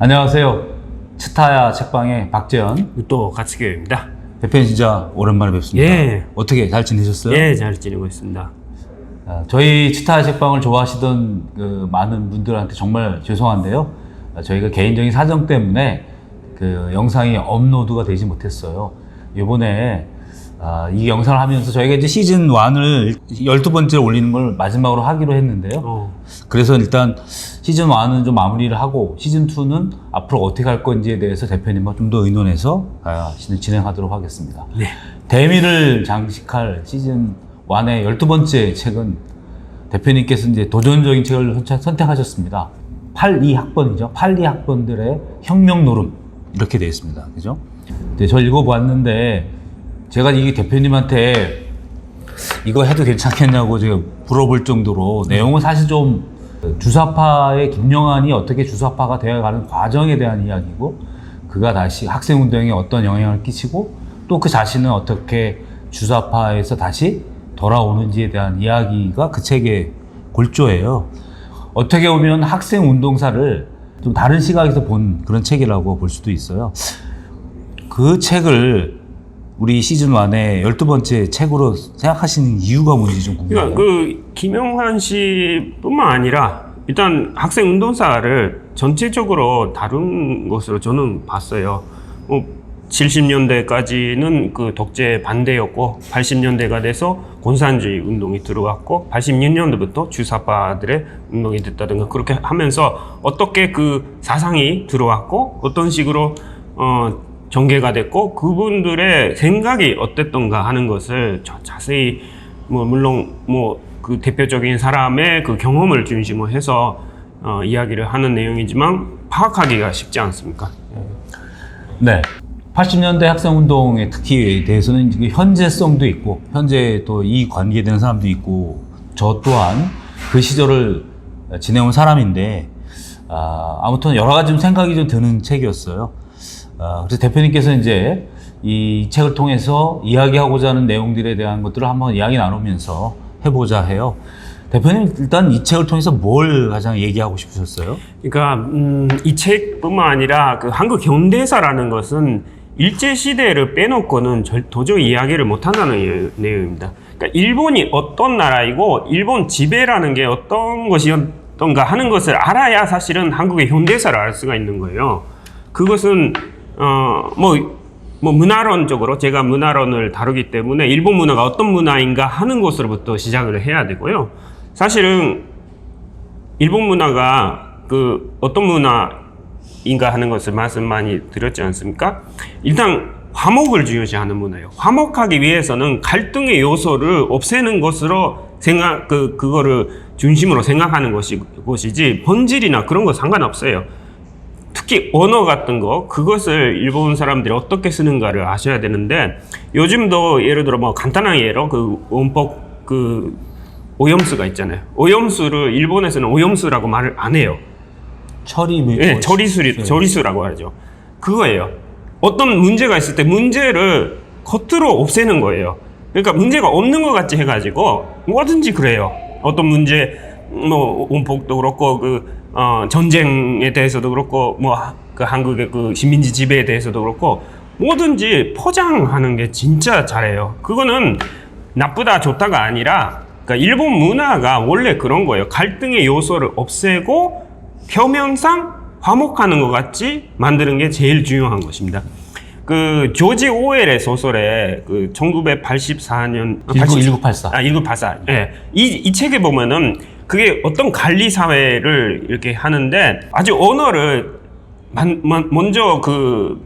안녕하세요. 치타야 책방의 박재현 또 가츠교입니다. 대표님, 진짜 오랜만에 뵙습니다. 예. 어떻게 잘 지내셨어요? 예, 잘 지내고 있습니다. 저희 치타야 책방을 좋아하시던 그 많은 분들한테 정말 죄송한데요. 저희가 개인적인 사정 때문에 그 영상이 업로드가 되지 못했어요. 이번에 이 영상을 하면서 저희가 이제 시즌 1을 12번째 올리는 걸 마지막으로 하기로 했는데요. 그래서 일단 시즌 1은 좀 마무리를 하고 시즌 2는 앞으로 어떻게 할 건지에 대해서 대표님과 좀 더 의논해서 진행하도록 하겠습니다. 네. 대미를 장식할 시즌 1의 12번째 책은 대표님께서 이제 도전적인 책을 선택하셨습니다. 82학번이죠. 82학번들의 혁명 노름, 이렇게 되어 있습니다. 그죠? 네, 저 읽어봤는데 제가 이 대표님한테 이거 해도 괜찮겠냐고 제가 물어볼 정도로 내용은 사실 좀 주사파의 김영환이 어떻게 주사파가 되어가는 과정에 대한 이야기고, 그가 다시 학생운동에 어떤 영향을 끼치고 또 그 자신은 어떻게 주사파에서 다시 돌아오는지에 대한 이야기가 그 책의 골조예요. 어떻게 보면 학생운동사를 좀 다른 시각에서 본 그런 책이라고 볼 수도 있어요. 그 책을 우리 시즌 1의 12번째 책으로 생각하시는 이유가 뭔지 좀 궁금해요. 그러니까 김영환 씨뿐만 아니라 일단 학생 운동사를 전체적으로 다룬 것으로 저는 봤어요. 70년대까지는 그 독재 반대였고 80년대가 돼서 공산주의 운동이 들어왔고 86년도부터 주사파들의 운동이 됐다든가 그렇게 하면서 어떻게 그 사상이 들어왔고 어떤 식으로 전개가 됐고 그분들의 생각이 어땠던가 하는 것을 자세히 물론 그 대표적인 사람의 그 경험을 중심으로 해서 이야기를 하는 내용이지만 파악하기가 쉽지 않습니까? 네. 80년대 학생운동의 특기에 대해서는 현재성도 있고 현재 또 이 관계되는 사람도 있고 저 또한 그 시절을 지내온 사람인데 아무튼 여러 가지 좀 생각이 좀 드는 책이었어요. 그래서 대표님께서 이제 이 책을 통해서 이야기하고자 하는 내용들에 대한 것들을 한번 이야기 나누면서 해보자 해요. 대표님, 일단 이 책을 통해서 뭘 가장 얘기하고 싶으셨어요? 그러니까 이 책뿐만 아니라 그 한국 현대사라는 것은 일제시대를 빼놓고는 도저히 이야기를 못한다는 내용입니다. 그러니까 일본이 어떤 나라이고 일본 지배라는 게 어떤 것이었던가 하는 것을 알아야 사실은 한국의 현대사를 알 수가 있는 거예요. 그것은 문화론적으로 제가 문화론을 다루기 때문에 일본 문화가 어떤 문화인가 하는 것으로부터 시작을 해야 되고요. 사실은 일본 문화가 그 어떤 문화인가 하는 것을 말씀 많이 드렸지 않습니까? 일단 화목을 중요시하는 문화예요. 화목하기 위해서는 갈등의 요소를 없애는 것으로 그거를 중심으로 생각하는 것이지 본질이나 그런 거 상관없어요. 특히 언어 같은 거, 그것을 일본 사람들이 어떻게 쓰는가를 아셔야 되는데, 요즘도 예를 들어 간단한 예로 그 원법 그 오염수가 있잖아요. 오염수를 일본에서는 오염수라고 말을 안 해요. 네, 처리수라고 하죠. 그거예요. 어떤 문제가 있을 때 문제를 겉으로 없애는 거예요. 그러니까 문제가 없는 것 같이 해가지고 뭐든지 그래요. 어떤 문제, 원폭도 그렇고 전쟁에 대해서도 그렇고 그 한국의 그 식민지 지배에 대해서도 그렇고 뭐든지 포장하는 게 진짜 잘해요. 그거는 나쁘다 좋다가 아니라 그러니까 일본 문화가 원래 그런 거예요. 갈등의 요소를 없애고 표면상 화목하는 것 같이 만드는 게 제일 중요한 것입니다. 그 조지 오웰의 소설에 그 1984년 1984. 예. 이 책에 보면은 그게 어떤 관리 사회를 이렇게 하는데 아주 언어를 먼저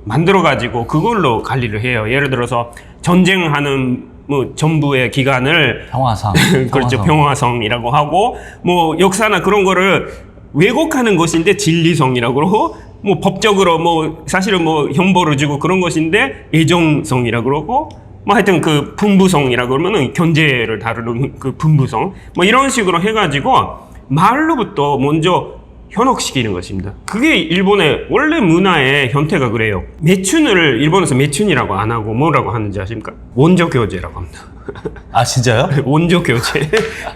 만들어 가지고 그걸로 관리를 해요. 예를 들어서 전쟁하는 정부의 기관을 평화성 그렇죠. 평화성이라고 하고 역사나 그런 거를 왜곡하는 것인데 진리성이라고 그러고 법적으로 사실은 형벌을 주고 그런 것인데 애정성이라고 그러고 하여튼 그 분부성이라고 그러면은 견제를 다루는 그 분부성 이런 식으로 해가지고 말로부터 먼저 현혹시키는 것입니다. 그게 일본의 원래 문화의 형태가 그래요. 매춘을 일본에서 매춘이라고 안 하고 뭐라고 하는지 아십니까? 원조 교제라고 합니다. 아, 진짜요? 원조 교제.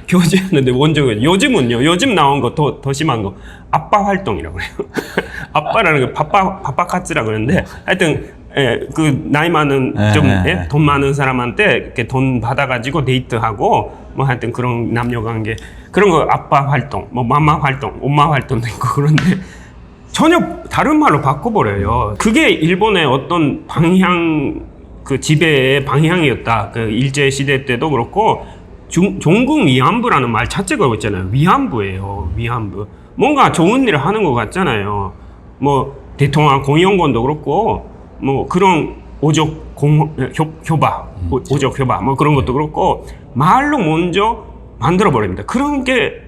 교제하는데 원조 교제. 요즘은요, 요즘 나온 거 더 심한 거, 아빠 활동이라고 해요. 아빠라는 거, 파파카츠라고 그러는데, 하여튼, 그, 나이 많은, 돈 많은 사람한테 이렇게 돈 받아가지고 데이트하고, 뭐 하여튼 그런 남녀 관계, 그런 거 아빠 활동, 뭐 맘마 활동, 엄마 활동도 있고 그런데, 전혀 다른 말로 바꿔버려요. 그게 일본의 어떤 방향, 그 지배의 방향이었다. 그 일제 시대 때도 그렇고 종국 위안부라는 말 자체가 있잖아요. 위안부예요. 위안부. 뭔가 좋은 일을 하는 것 같잖아요. 뭐 대통령 공영권도 그렇고 뭐 그런 오적 효바, 오적 효바 뭐 그런 것도 그렇고 말로 먼저 만들어 버립니다. 그런 게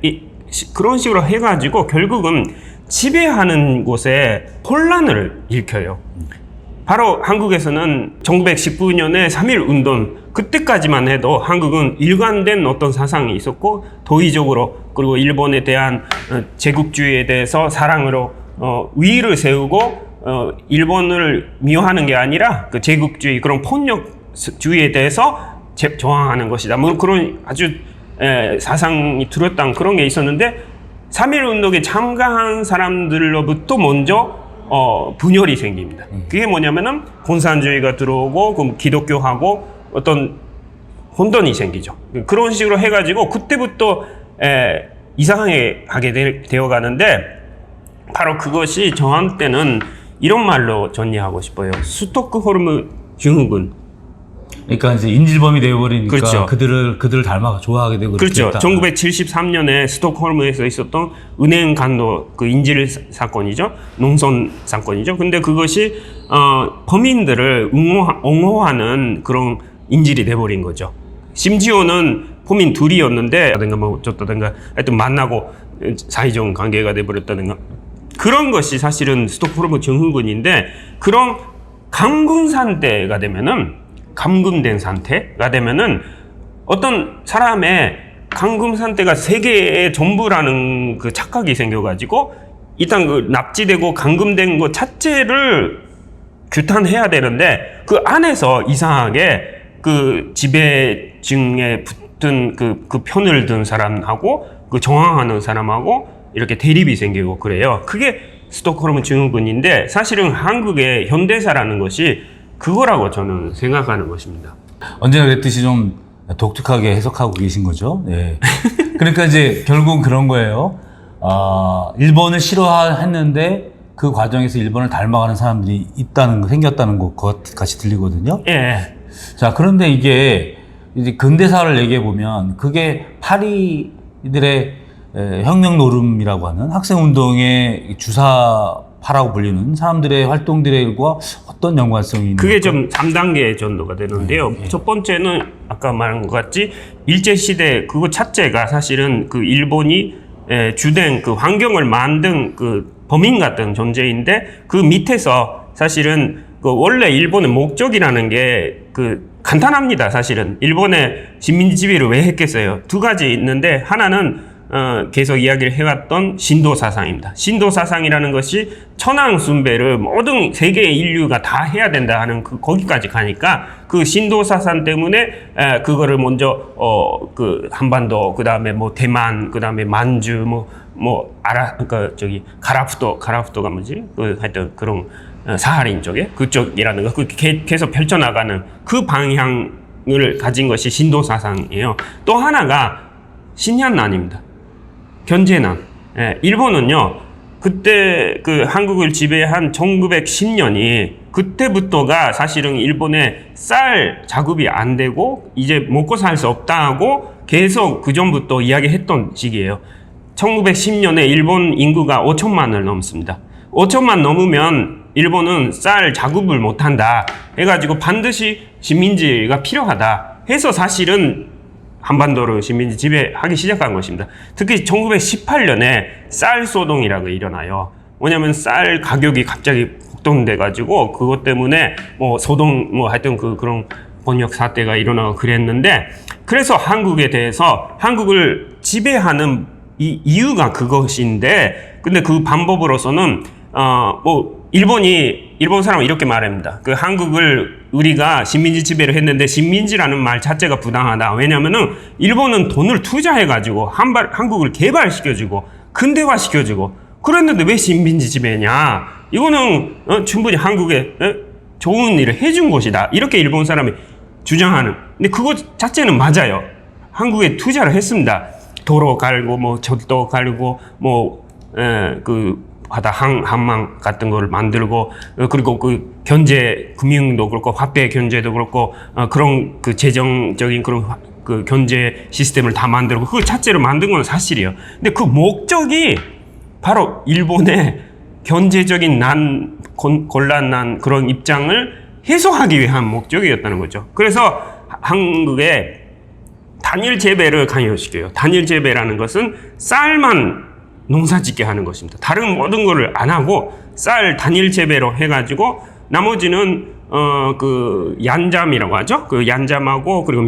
그런 식으로 해가지고 결국은 지배하는 곳에 혼란을 일으켜요. 바로 한국에서는 1919년에 3.1 운동 그때까지만 해도 한국은 일관된 어떤 사상이 있었고 도의적으로 그리고 일본에 대한 제국주의에 대해서 사랑으로 위를 세우고 일본을 미워하는 게 아니라 그 제국주의 그런 폭력주의에 대해서 저항하는 것이다. 뭐 그런 아주 사상이 뚜렷한 그런 게 있었는데 3.1 운동에 참가한 사람들로부터 먼저 분열이 생깁니다. 그게 뭐냐면은 공산주의가 들어오고 그럼 기독교하고 어떤 혼돈이 생기죠. 그런 식으로 해가지고 그때부터 이상하게 하게 되어 가는데 바로 그것이 저한테는 이런 말로 정리하고 싶어요. 스톡홀m 증후군. 그러니까 이제 인질범이 되어버리니까 그렇죠. 그들을 닮아가 좋아하게 되고 그렇죠. 그랬다. 1973년에 스톡홀m에서 있었던 은행 강도 그 인질 사건이죠. 농선 사건이죠. 근데 그것이 범인들을 옹호하는 그런 인질이 돼버린 거죠. 심지어는 범인 둘이었는데 뭐 어쩌다든가 하여튼 만나고 사이좋은 관계가 돼버렸다든가 그런 것이 사실은 스톡홀m 증후군인데 그런 감금상태가 되면은 감금된 상태가 되면은 어떤 사람의 감금 상태가 세계의 전부라는 그 착각이 생겨가지고 일단 그 납치되고 감금된 것 자체를 규탄해야 되는데 그 안에서 이상하게 그 지배층에 붙은 그 편을 든 사람하고 그 저항하는 사람하고 이렇게 대립이 생기고 그래요. 그게 스톡홀m 증후군인데 사실은 한국의 현대사라는 것이 그거라고 저는 생각하는 것입니다. 언제나 그랬듯이 좀 독특하게 해석하고 계신 거죠. 예. 그러니까 이제 결국은 그런 거예요. 일본을 싫어했는데 그 과정에서 일본을 닮아가는 사람들이 생겼다는 것 같이 들리거든요. 예. 자, 그런데 이게 이제 근대사를 얘기해 보면 그게 파리들의 혁명 노름이라고 하는 학생운동의 주사파라고 불리는 사람들의 활동들과 어떤 연관성이 있는 그게 좀 3단계 정도가 되는데요. 첫 번째는 아까 말한 것 같이 일제시대 그거 자체가 사실은 그 일본이 주된 그 환경을 만든 그 범인 같은 존재인데 그 밑에서 사실은 그 원래 일본의 목적이라는 게 그 간단합니다. 사실은 일본의 식민지 지배를 왜 했겠어요? 두 가지 있는데 하나는 계속 이야기를 해왔던 신도 사상입니다. 신도 사상이라는 것이 천황 숭배를 모든 세계의 인류가 다 해야 된다 하는 거기까지 가니까 그 신도 사상 때문에 그거를 먼저 그 한반도 그다음에 뭐 대만 그다음에 만주 가라프토가 뭐지? 그 하여튼 그런 사하린 쪽에 그쪽이라는 거 계속 펼쳐나가는 그 방향을 가진 것이 신도 사상이에요. 또 하나가 신년난입니다. 견제난. 일본은요, 그때 그 한국을 지배한 1910년이 그때부터가 사실은 일본의 쌀 자급이 안 되고 이제 먹고 살 수 없다고 계속 그 전부터 이야기했던 시기예요. 1910년에 일본 인구가 5천만을 넘습니다. 5천만 넘으면 일본은 쌀 자급을 못한다 해가지고 반드시 식민지가 필요하다 해서 사실은 한반도를 식민지 지배하기 시작한 것입니다. 특히 1918년에 쌀 소동이라고 일어나요. 뭐냐면 쌀 가격이 갑자기 폭등돼가지고 그것 때문에 뭐 소동 하여튼 그런 번역 사태가 일어나고 그랬는데 그래서 한국에 대해서 한국을 지배하는 이 이유가 그것인데, 근데 그 방법으로서는 뭐 일본 사람은 이렇게 말합니다. 그 한국을 우리가 식민지 지배를 했는데 식민지라는 말 자체가 부당하다. 왜냐면은 일본은 돈을 투자해가지고 한국을 개발시켜주고 근대화시켜주고 그랬는데 왜 식민지 지배냐? 이거는 충분히 한국에 좋은 일을 해준 것이다. 이렇게 일본 사람이 주장하는. 근데 그것 자체는 맞아요. 한국에 투자를 했습니다. 도로 갈고 뭐 절도 갈고 뭐 그 바다 항만 같은 거를 만들고 그리고 그 경제 금융도 그렇고 화폐 경제도 그렇고 그런 그 재정적인 그런 그 경제 시스템을 다 만들고 그 자체를 만든 건 사실이에요. 근데 그 목적이 바로 일본의 경제적인 곤란한 그런 입장을 해소하기 위한 목적이었다는 거죠. 그래서 한국에 단일 재배를 강요시켜요. 단일 재배라는 것은 쌀만 농사 짓게 하는 것입니다. 다른 모든 거를 안 하고 쌀 단일 재배로 해가지고 나머지는 그 얀잠이라고 하죠. 그 얀잠하고 그리고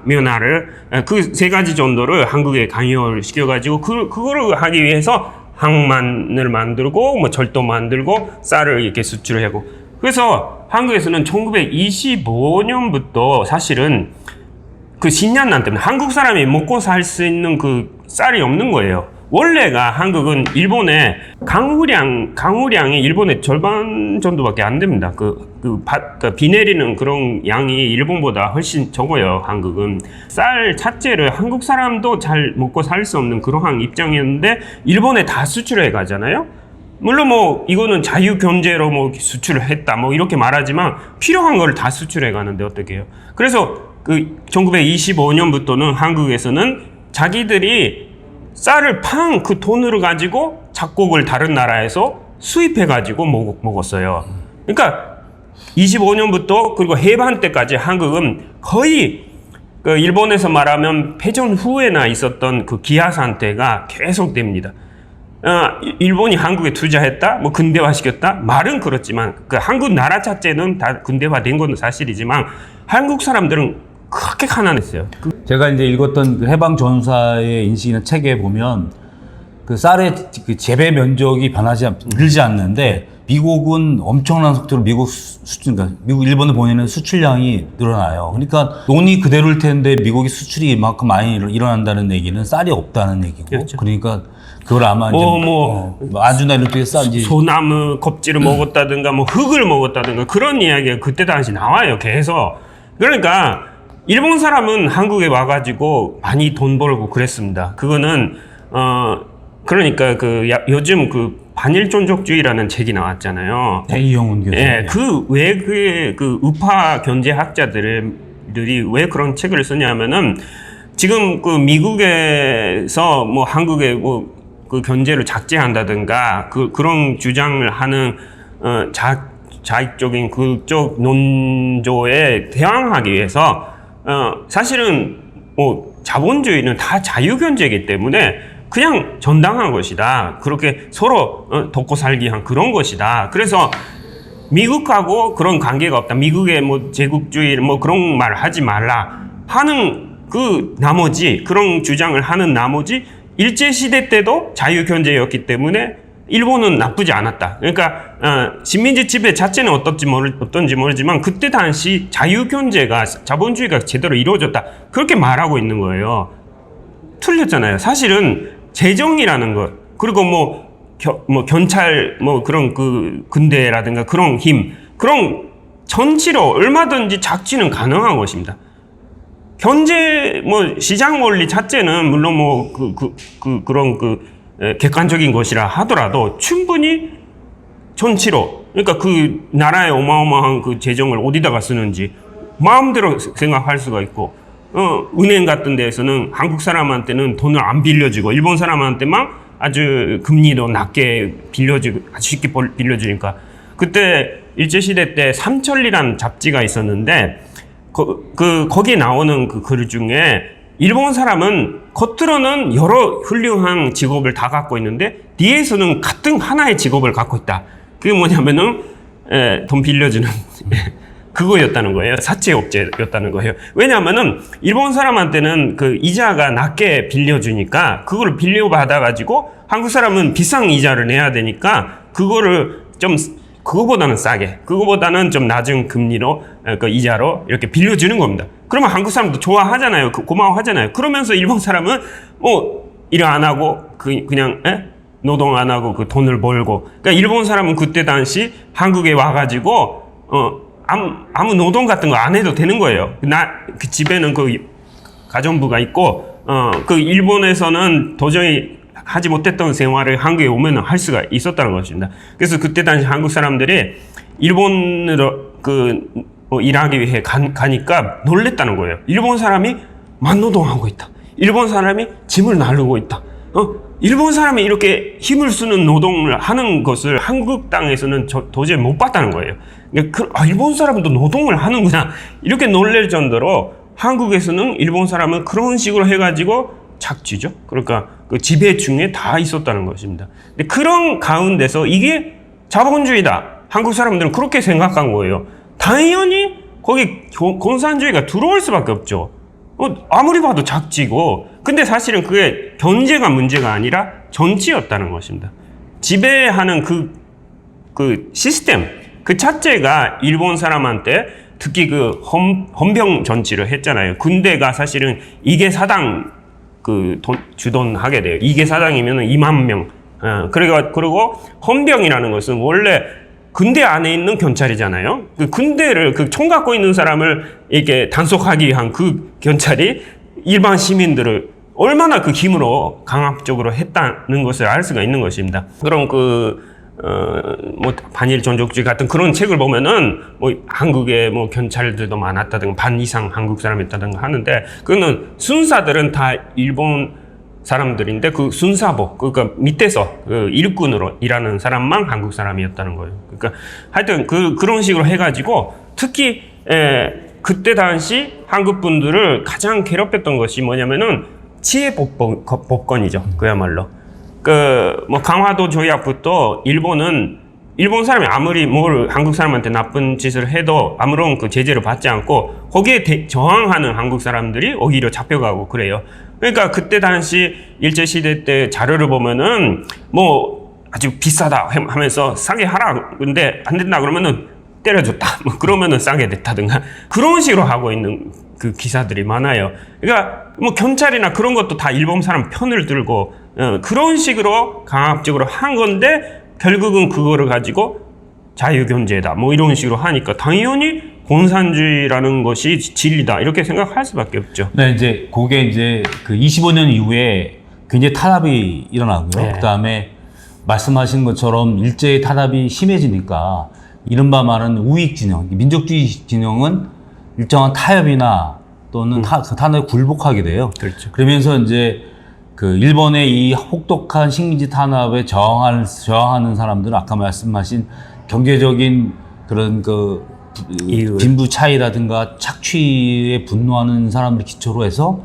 면화를 그 세 가지 정도를 한국에 강요를 시켜가지고 그거를 하기 위해서 항만을 만들고 뭐 절도 만들고 쌀을 이렇게 수출을 하고 그래서 한국에서는 1925년부터 사실은 그 식량난 때문에 한국 사람이 먹고 살 수 있는 그 쌀이 없는 거예요. 원래가 한국은 일본의 강우량이 일본의 절반 정도밖에 안 됩니다. 비 내리는 그런 양이 일본보다 훨씬 적어요, 한국은. 쌀 자체를 한국 사람도 잘 먹고 살 수 없는 그러한 입장이었는데, 일본에 다 수출해 가잖아요? 물론 뭐, 이거는 자유경제로 뭐 수출을 했다, 뭐 이렇게 말하지만, 필요한 걸 다 수출해 가는데 어떻게 해요? 그래서 1925년부터는 한국에서는 자기들이 쌀을 판 그 돈으로 가지고 작곡을 다른 나라에서 수입해 가지고 먹었어요. 그러니까 25년부터 그리고 해방 때까지 한국은 거의 그 일본에서 말하면 패전 후에나 있었던 그 기아 상태가 계속됩니다. 일본이 한국에 투자했다, 뭐 근대화시켰다 말은 그렇지만 그 한국 나라 자체는 다 근대화된 건 사실이지만 한국 사람들은 그렇게 가난했어요. 제가 이제 읽었던 그 해방 전사의 인식이나 책에 보면 그 쌀의 그 재배 면적이 늘지 않는데 미국은 엄청난 속도로 그러니까 일본을 보내는 수출량이 늘어나요. 그러니까 돈이 그대로일 텐데 미국이 수출이 이만큼 많이 일어난다는 얘기는 쌀이 없다는 얘기고. 그렇죠. 그러니까 그걸 아마 이제 안주나 이런 쪽에 쌀인지 소나무 껍질을 먹었다든가 뭐 흙을 먹었다든가 그런 이야기가 그때 당시 나와요. 계속. 그러니까 일본 사람은 한국에 와가지고 많이 돈 벌고 그랬습니다. 그거는 그러니까 요즘 그 반일종족주의라는 책이 나왔잖아요. 이영훈 교수. 예, 그 우파 경제학자들이 왜 그런 책을 쓰냐면은 지금 그 미국에서 뭐 한국의 뭐 그 경제를 작제한다든가 그런 주장을 하는 자익적인 그쪽 논조에 대항하기 위해서 사실은 뭐 자본주의는 다 자유경제이기 때문에 그냥 정당한 것이다. 그렇게 서로 돕고 살기 위한 그런 것이다. 그래서 미국하고 그런 관계가 없다. 미국의 뭐 제국주의 뭐 그런 말 하지 말라 하는 그 나머지 그런 주장을 하는 나머지 일제시대 때도 자유경제였기 때문에 일본은 나쁘지 않았다. 그러니까 식민지 지배 자체는 어떤지 모르지만 그때 당시 자유경제가 자본주의가 제대로 이루어졌다. 그렇게 말하고 있는 거예요. 틀렸잖아요. 사실은 재정이라는 것 그리고 뭐 경찰 뭐 그런 그 군대라든가 그런 힘 그런 전치로 얼마든지 착취는 가능한 것입니다. 경제 뭐 시장 원리 자체는 물론 뭐 그런 객관적인 것이라 하더라도 충분히 전치로 그러니까 그 나라의 어마어마한 그 재정을 어디다가 쓰는지 마음대로 생각할 수가 있고 은행 같은 데에서는 한국 사람한테는 돈을 안 빌려주고 일본 사람한테만 아주 금리도 낮게 빌려주고 아주 쉽게 빌려주니까 그때 일제시대 때 삼천리라는 잡지가 있었는데 거기에 나오는 그 글 중에 일본 사람은 겉으로는 여러 훌륭한 직업을 다 갖고 있는데 뒤에서는 같은 하나의 직업을 갖고 있다. 그게 뭐냐면은 돈 빌려주는 그거였다는 거예요. 사채업체였다는 거예요. 왜냐하면은 일본 사람한테는 그 이자가 낮게 빌려주니까 그걸 빌려받아가지고 한국 사람은 비싼 이자를 내야 되니까 그거를 좀 그거보다는 싸게, 그거보다는 좀 낮은 금리로 그 이자로 이렇게 빌려주는 겁니다. 그러면 한국 사람도 좋아하잖아요. 고마워하잖아요. 그러면서 일본 사람은 뭐 일 안 하고 그냥 노동 안 하고 그 돈을 벌고. 그러니까 일본 사람은 그때 당시 한국에 와가지고 아무 노동 같은 거 안 해도 되는 거예요. 그 집에는 그 가정부가 있고 그 일본에서는 도저히 하지 못했던 생활을 한국에 오면 할 수가 있었다는 것입니다. 그래서 그때 당시 한국 사람들이 일본으로 일하기 위해 가니까 놀랬다는 거예요. 일본 사람이 만노동하고 있다. 일본 사람이 짐을 나르고 있다. 일본 사람이 이렇게 힘을 쓰는 노동을 하는 것을 한국 땅에서는 도저히 못 봤다는 거예요. 그러니까 일본 사람도 노동을 하는구나. 이렇게 놀랄 정도로 한국에서는 일본 사람은 그런 식으로 해가지고 착취죠. 그러니까 그 지배층에 다 있었다는 것입니다. 근데 그런 가운데서 이게 자본주의다. 한국 사람들은 그렇게 생각한 거예요. 당연히 거기 공산주의가 들어올 수밖에 없죠. 아무리 봐도 착취고. 근데 사실은 그게 경제가 문제가 아니라 정치였다는 것입니다. 지배하는 그 시스템, 그 자체가 일본 사람한테 특히 그 헌병 정치를 했잖아요. 군대가 사실은 2개 사당 주둔하게 돼요. 2개 사당이면 2만 명. 그리고 헌병이라는 것은 원래 군대 안에 있는 경찰이잖아요. 그 군대를 총 갖고 있는 사람을 이렇게 단속하기 위한 그 경찰이 일반 시민들을 얼마나 그 힘으로 강압적으로 했다는 것을 알 수가 있는 것입니다. 그럼 뭐 반일 전적주의 같은 그런 책을 보면은 뭐 한국에 뭐 경찰들도 많았다든가 반 이상 한국 사람이었다든가 하는데 그거는 순사들은 다 일본 사람들인데 그 순사복 그러니까 밑에서 그 일꾼으로 일하는 사람만 한국 사람이었다는 거예요. 그러니까 하여튼 그런 식으로 해가지고 특히 그때 당시 한국 분들을 가장 괴롭혔던 것이 뭐냐면은 치해 법권이죠. 그야말로. 뭐 강화도 조약부터 일본 사람이 아무리 한국 사람한테 나쁜 짓을 해도 아무런 그 제재를 받지 않고 거기에 저항하는 한국 사람들이 오히려 잡혀가고 그래요. 그러니까 그때 당시 일제시대 때 자료를 보면은 뭐 아주 비싸다 하면서 싸게 하라. 근데 안 된다 그러면은 때려줬다. 뭐 그러면은 싸게 됐다든가 그런 식으로 하고 있는 그 기사들이 많아요. 그러니까 뭐 경찰이나 그런 것도 다 일본 사람 편을 들고 그런 식으로 강압적으로 한 건데 결국은 그거를 가지고 자유경제다 뭐 이런 식으로 하니까 당연히 공산주의라는 것이 진리다 이렇게 생각할 수밖에 없죠. 네, 그게 이제 그 25년 이후에 굉장히 탄압이 일어나고요. 네. 그다음에 말씀하신 것처럼 일제의 탄압이 심해지니까 이른바 말하는 우익 진영, 민족주의 진영은 일정한 타협이나 또는 그 탄압에 굴복하게 돼요. 그렇죠. 그러면서 이제 그 일본의 이 혹독한 식민지 탄압에 저항하는 사람들은 아까 말씀하신 경제적인 그런 빈부 차이라든가 착취에 분노하는 사람들 기초로 해서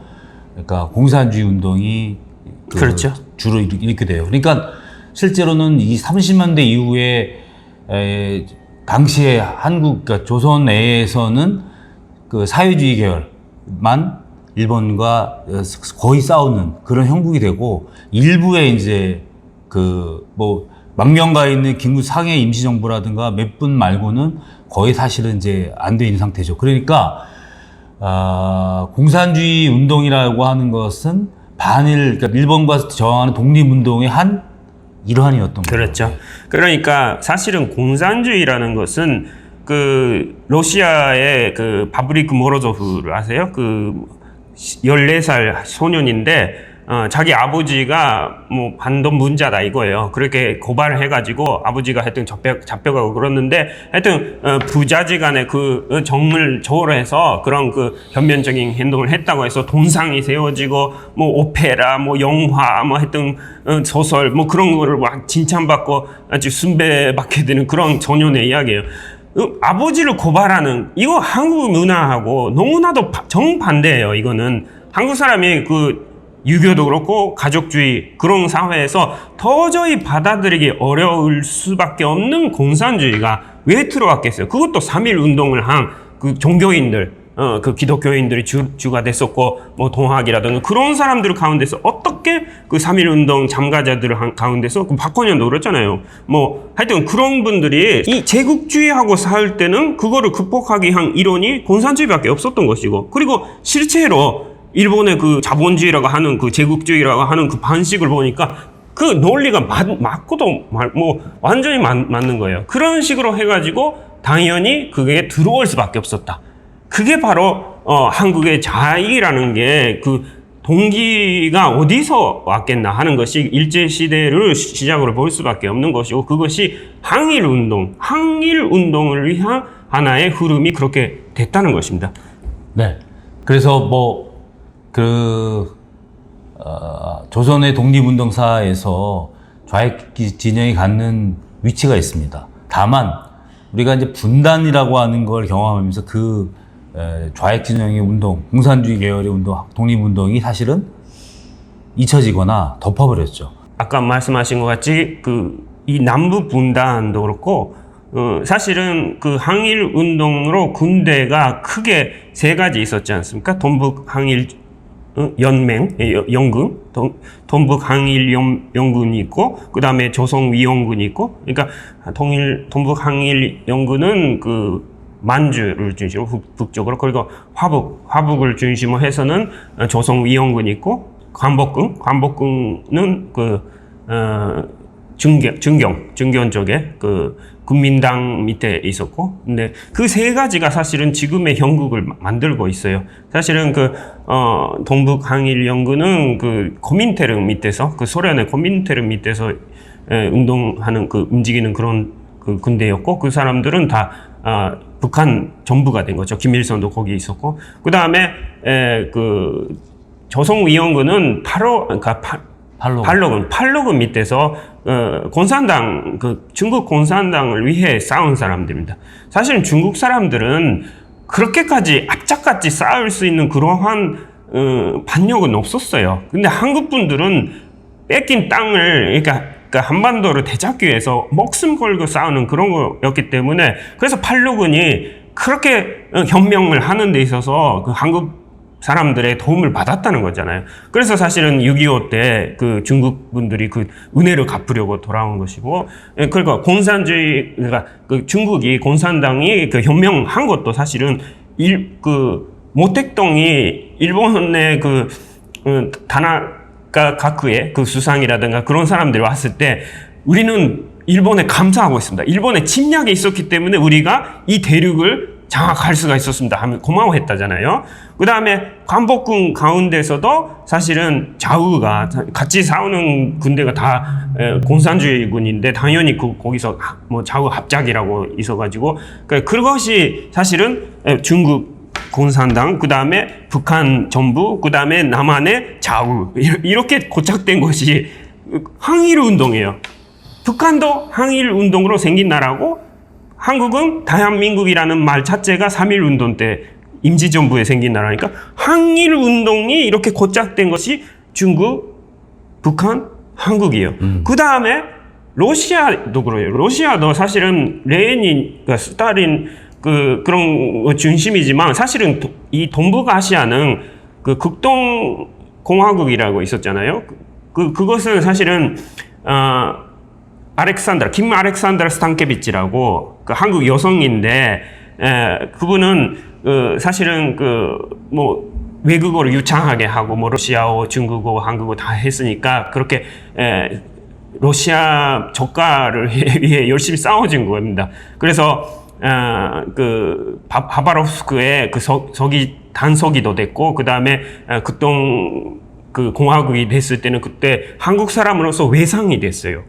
그러니까 공산주의 운동이 그렇죠. 주로 일으키게 돼요. 그러니까 실제로는 이 30년대 이후에 당시에 그러니까 조선 내에서는 그 사회주의 계열만 일본과 거의 싸우는 그런 형국이 되고 일부에 이제 뭐 망명가 있는 긴급 상해 임시정부라든가 몇 분 말고는 거의 사실은 이제 안 돼 있는 상태죠. 그러니까 공산주의 운동이라고 하는 것은 그러니까 일본과 저항하는 독립운동의 한 일환이었던 거죠. 그렇죠. 그러니까 사실은 공산주의라는 것은 러시아의 바브리크 모로조프를 아세요? 14살 소년인데 자기 아버지가 뭐 반동 문자다 이거예요. 그렇게 고발을 해가지고 아버지가 하여튼 잡혀가고 그러는데 하여튼 부자지간에 정을 조월해서 그런 변면적인 행동을 했다고 해서 돈상이 세워지고 뭐 오페라, 뭐 영화, 뭐 하여튼 소설 뭐 그런 거를 막 칭찬받고 아주 숭배받게 되는 그런 소년의 이야기예요. 아버지를 고발하는 이거 한국 문화하고 너무나도 정반대예요. 이거는 한국 사람이 유교도 그렇고 가족주의 그런 사회에서 도저히 받아들이기 어려울 수밖에 없는 공산주의가 왜 들어왔겠어요? 그것도 3.1 운동을 한 그 종교인들, 그 기독교인들이 주가 됐었고, 뭐 동학이라든가 그런 사람들 가운데서 어떻게 그 3.1 운동 참가자들 가운데서 그 박헌현도 그랬잖아요. 뭐 하여튼 그런 분들이 이 제국주의하고 싸울 때는 그거를 극복하기 위한 이론이 공산주의밖에 없었던 것이고, 그리고 실제로 일본의 그 자본주의라고 하는 그 제국주의라고 하는 그 방식을 보니까 그 논리가 맞고도 뭐 완전히 맞는 거예요. 그런 식으로 해가지고 당연히 그게 들어올 수밖에 없었다. 그게 바로 한국의 자익이라는 게 그 동기가 어디서 왔겠나 하는 것이 일제 시대를 시작으로 볼 수밖에 없는 것이고, 그것이 항일 운동을 위한 하나의 흐름이 그렇게 됐다는 것입니다. 네. 그래서 조선의 독립운동사에서 좌익 진영이 갖는 위치가 있습니다. 다만 우리가 이제 분단이라고 하는 걸 경험하면서 그 좌익 진영의 운동, 공산주의 계열의 운동, 독립운동이 사실은 잊혀지거나 덮어버렸죠. 아까 말씀하신 것 같이 이 남북 분단도 그렇고 사실은 그 항일 운동으로 군대가 크게 세 가지 있었지 않습니까? 동북 항일 연군, 동북 항일 연군이 있고, 그 다음에 조선위원군이 있고, 그러니까 동북 항일 연군은 그 만주를 중심으로 북쪽으로, 그리고 화북을 중심으로 해서는 조선위원군이 있고, 관복군은 중경 쪽에 그 국민당 밑에 있었고, 근데 그 세 가지가 사실은 지금의 형국을 만들고 있어요. 사실은 동북 항일 연군은 그 코민테른 밑에서, 그 소련의 코민테른 밑에서 운동하는 움직이는 그런 그 군대였고, 그 사람들은 다 북한 정부가 된 거죠. 김일성도 거기 있었고, 그 다음에 그 조선위원군은 팔로군 밑에서 공산당, 중국 공산당을 위해 싸운 사람들입니다. 사실은 중국 사람들은 그렇게까지 악착같이 싸울 수 있는 그러한 반역은 없었어요. 근데 한국 분들은 뺏긴 땅을, 그러니까 한반도를 되찾기 위해서 목숨 걸고 싸우는 그런 거였기 때문에, 그래서 팔로군이 그렇게 혁명을 하는 데 있어서 그 한국 사람들의 도움을 받았다는 거잖아요. 그래서 사실은 6.25 때 그 중국 분들이 그 은혜를 갚으려고 돌아온 것이고, 그러니까 그러니까 그 중국이 공산당이 그 혁명한 것도 사실은 모택동이 일본의 다나카 가쿠의 그 수상이라든가 그런 사람들이 왔을 때 우리는 일본에 감사하고 있습니다. 일본의 침략이 있었기 때문에 우리가 이 대륙을 장악할 수가 있었습니다 하면 고마워했다잖아요. 그 다음에 관복군 가운데서도 사실은 좌우가 같이 싸우는 군대가 다 공산주의군인데, 당연히 거기서 뭐 좌우 합작이라고 있어가지고, 그것이 사실은 중국 공산당, 그 다음에 북한 정부, 그 다음에 남한의 좌우, 이렇게 고착된 것이 항일 운동이에요. 북한도 항일 운동으로 생긴 나라고, 한국은 대한민국이라는 말 자체가 3.1 운동 때 임시정부에 생긴 나라니까, 항일 운동이 이렇게 고착된 것이 중국, 북한, 한국이에요. 그 다음에 러시아도 그래요. 러시아도 사실은 레닌, 스탈린 그런 거 중심이지만, 사실은 이 동북아시아는 그 극동공화국이라고 있었잖아요. 그것은 사실은 김 알렉산더 스탄케비치라고 그 한국 여성인데, 그분은 사실은 뭐 외국어를 유창하게 하고, 뭐 러시아어, 중국어, 한국어 다 했으니까 그렇게 러시아 적가를 위해 열심히 싸워준 겁니다. 그래서 바바롭스크에 단서기도 됐고, 그 다음에 극동 공화국이 됐을 때는 그때 한국 사람으로서 외상이 됐어요.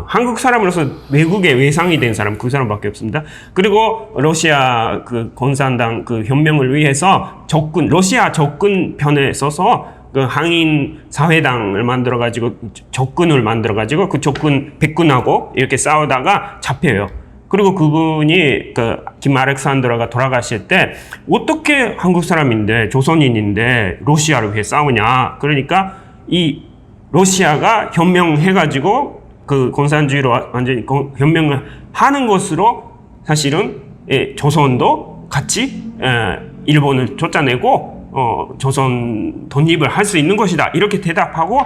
한국 사람으로서 외국의 외상이 된 사람, 그 사람밖에 없습니다. 그리고 러시아 공산당 혁명을 위해서 러시아 적군 편에 서서 항인 사회당을 만들어가지고, 적군을 만들어가지고, 그 적군 백군하고 이렇게 싸우다가 잡혀요. 그리고 그분이 김 알렉산더가 돌아가실 때, 어떻게 한국 사람인데, 조선인인데 러시아를 위해 싸우냐. 그러니까 이 러시아가 현명해가지고 그 공산주의로 완전히 현명을 하는 것으로 사실은 조선도 같이 일본을 쫓아내고 조선 독립을 할 수 있는 것이다. 이렇게 대답하고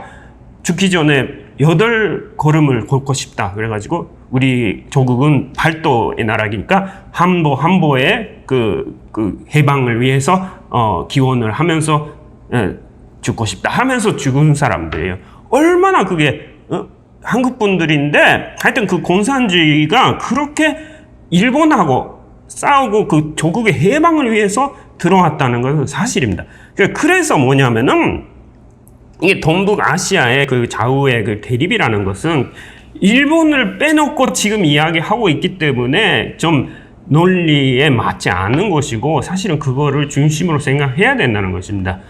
죽기 전에 8걸음을 걷고 싶다. 그래가지고 우리 조국은 발도의 나라니까 한보의 그 해방을 위해서 기원을 하면서 죽고 싶다 하면서 죽은 사람들이에요. 얼마나 그게 한국 분들인데 하여튼 그 공산주의가 그렇게 일본하고 싸우고 그 조국의 해방을 위해서 들어왔다는 것은 사실입니다. 그래서 뭐냐면은 이게 동북아시아의 그 좌우의 그 대립이라는 것은 일본을 빼놓고 지금 이야기하고 있기 때문에 좀 논리에 맞지 않는 것이고 사실은 그거를 중심으로 생각해야 된다는 것입니다.